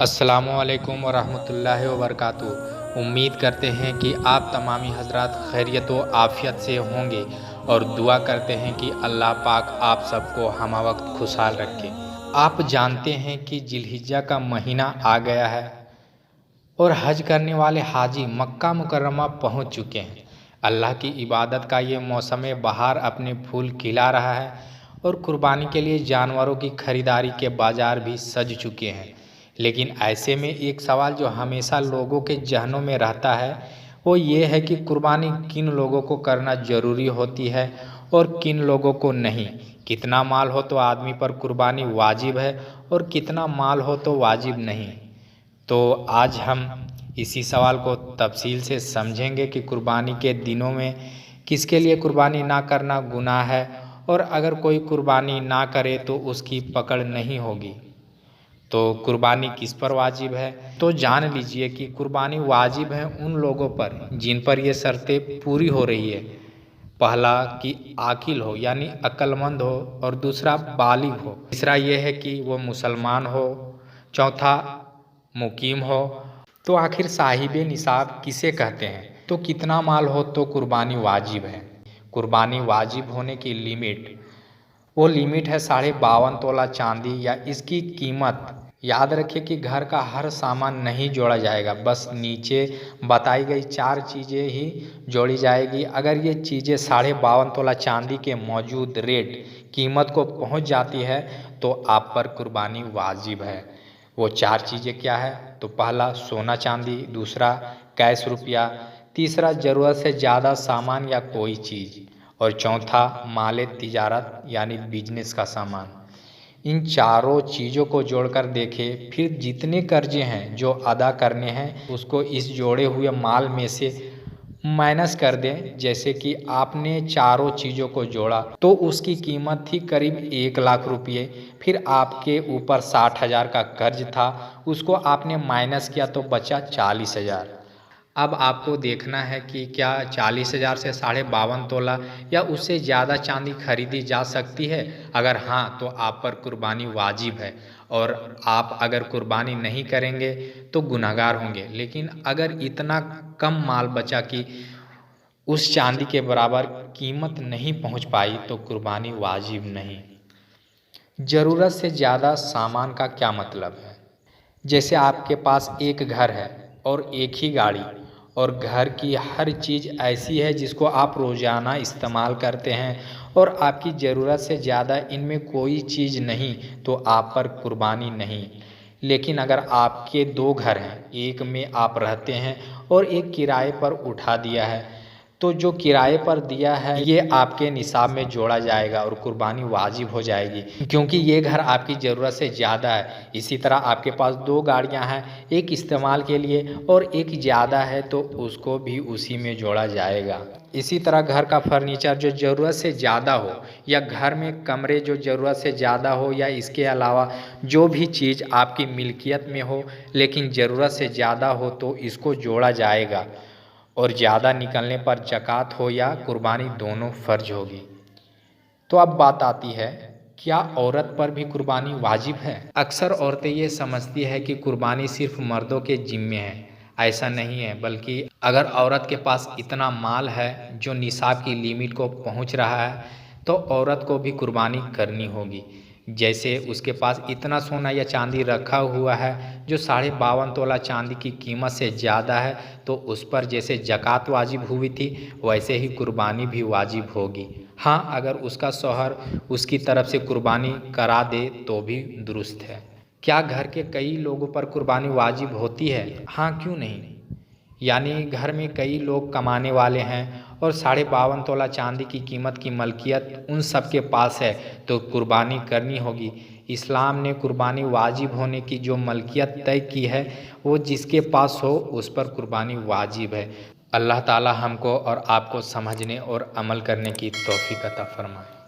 अस्सलामुअलैकुम वरहमतुल्लाहि वबरकातुहू। उम्मीद करते हैं कि आप तमामी हजरात खैरियत व आफ़ियत से होंगे और दुआ करते हैं कि अल्लाह पाक आप सबको हमा वक्त खुशहाल रखे। आप जानते हैं कि जिलहिज्जा का महीना आ गया है और हज करने वाले हाजी मक्का मुकर्रमा पहुंच चुके हैं। अल्लाह की इबादत का ये मौसम बहार अपने फूल खिला रहा है और कुर्बानी के लिए जानवरों की खरीदारी के बाज़ार भी सज चुके हैं। लेकिन ऐसे में एक सवाल जो हमेशा लोगों के जहनों में रहता है वो ये है कि कुर्बानी किन लोगों को करना ज़रूरी होती है और किन लोगों को नहीं। कितना माल हो तो आदमी पर कुर्बानी वाजिब है और कितना माल हो तो वाजिब नहीं। तो आज हम इसी सवाल को तफसील से समझेंगे कि कुर्बानी के दिनों में किसके लिए कुर्बानी ना करना गुनाह है और अगर कोई कुर्बानी ना करे तो उसकी पकड़ नहीं होगी। तो कुर्बानी किस पर वाजिब है, तो जान लीजिए कि कुर्बानी वाजिब है उन लोगों पर जिन पर ये शर्तें पूरी हो रही है। पहला कि आकिल हो यानी अक्लमंद हो और दूसरा बालिग हो। तीसरा ये है कि वो मुसलमान हो। चौथा मुकीम हो। तो आखिर साहिब निसाब किसे कहते हैं, तो कितना माल हो तो कुर्बानी वाजिब है। कुर्बानी वाजिब होने की लिमिट, वो लिमिट है 52.5 तोला चांदी या इसकी कीमत। याद रखिए कि घर का हर सामान नहीं जोड़ा जाएगा, बस नीचे बताई गई 4 चीज़ें ही जोड़ी जाएगी। अगर ये चीज़ें 52.5 तोला चांदी के मौजूद रेट कीमत को पहुंच जाती है तो आप पर कुर्बानी वाजिब है। वो 4 चीज़ें क्या है, तो पहला सोना चांदी, दूसरा कैश रुपया, तीसरा ज़रूरत से ज़्यादा सामान या कोई चीज़ और चौथा माल तिजारत यानी बिजनेस का सामान। इन चारों चीज़ों को जोड़कर देखें, फिर जितने कर्जे हैं जो अदा करने हैं उसको इस जोड़े हुए माल में से माइनस कर दें। जैसे कि आपने चारों चीज़ों को जोड़ा तो उसकी कीमत थी करीब 1 लाख रुपये। फिर आपके ऊपर 60,000 का कर्ज था, उसको आपने माइनस किया तो बचा 40,000। अब आपको देखना है कि क्या 40,000 से 52.5 तोला या उससे ज़्यादा चांदी खरीदी जा सकती है। अगर हाँ तो आप पर कुर्बानी वाजिब है और आप अगर कुर्बानी नहीं करेंगे तो गुनहगार होंगे। लेकिन अगर इतना कम माल बचा कि उस चांदी के बराबर कीमत नहीं पहुंच पाई तो कुर्बानी वाजिब नहीं। ज़रूरत से ज़्यादा सामान का क्या मतलब है, जैसे आपके पास एक घर है और एक ही गाड़ी और घर की हर चीज़ ऐसी है जिसको आप रोज़ाना इस्तेमाल करते हैं और आपकी ज़रूरत से ज़्यादा इनमें कोई चीज़ नहीं तो आप पर कुर्बानी नहीं। लेकिन अगर आपके 2 घर हैं, एक में आप रहते हैं और एक किराए पर उठा दिया है, तो जो किराए पर दिया है ये आपके निसाब में जोड़ा जाएगा और कुर्बानी वाजिब हो जाएगी, क्योंकि ये घर आपकी ज़रूरत से ज़्यादा है। इसी तरह आपके पास 2 गाड़ियां हैं, एक इस्तेमाल के लिए और एक ज़्यादा है तो उसको भी उसी में जोड़ा जाएगा। इसी तरह घर का फर्नीचर जो ज़रूरत से ज़्यादा हो या घर में कमरे जो ज़रूरत से ज़्यादा हो या इसके अलावा जो भी चीज़ आपकी मिल्कियत में हो लेकिन ज़रूरत से ज़्यादा हो तो इसको जोड़ा जाएगा और ज़्यादा निकलने पर ज़कात हो या कुर्बानी दोनों फ़र्ज होगी। तो अब बात आती है, क्या औरत पर भी कुर्बानी वाजिब है। अक्सर औरतें ये समझती है कि कुर्बानी सिर्फ मर्दों के जिम्मे है। ऐसा नहीं है, बल्कि अगर औरत के पास इतना माल है जो निसाब की लिमिट को पहुंच रहा है तो औरत को भी कुर्बानी करनी होगी। जैसे उसके पास इतना सोना या चांदी रखा हुआ है जो 52.5 तोला चांदी की कीमत से ज़्यादा है तो उस पर जैसे ज़कात वाजिब हुई थी वैसे ही कुर्बानी भी वाजिब होगी। हाँ, अगर उसका शौहर उसकी तरफ से कुर्बानी करा दे तो भी दुरुस्त है। क्या घर के कई लोगों पर कुर्बानी वाजिब होती है? हाँ, क्यों नहीं। यानी घर में कई लोग कमाने वाले हैं और 52.5 तोला चांदी की कीमत की मलकियत उन सब के पास है तो कुर्बानी करनी होगी। इस्लाम ने कुर्बानी वाजिब होने की जो मलकियत तय की है वो जिसके पास हो उस पर कुर्बानी वाजिब है। अल्लाह ताला हमको और आपको समझने और अमल करने की तौफीक अता फरमाए।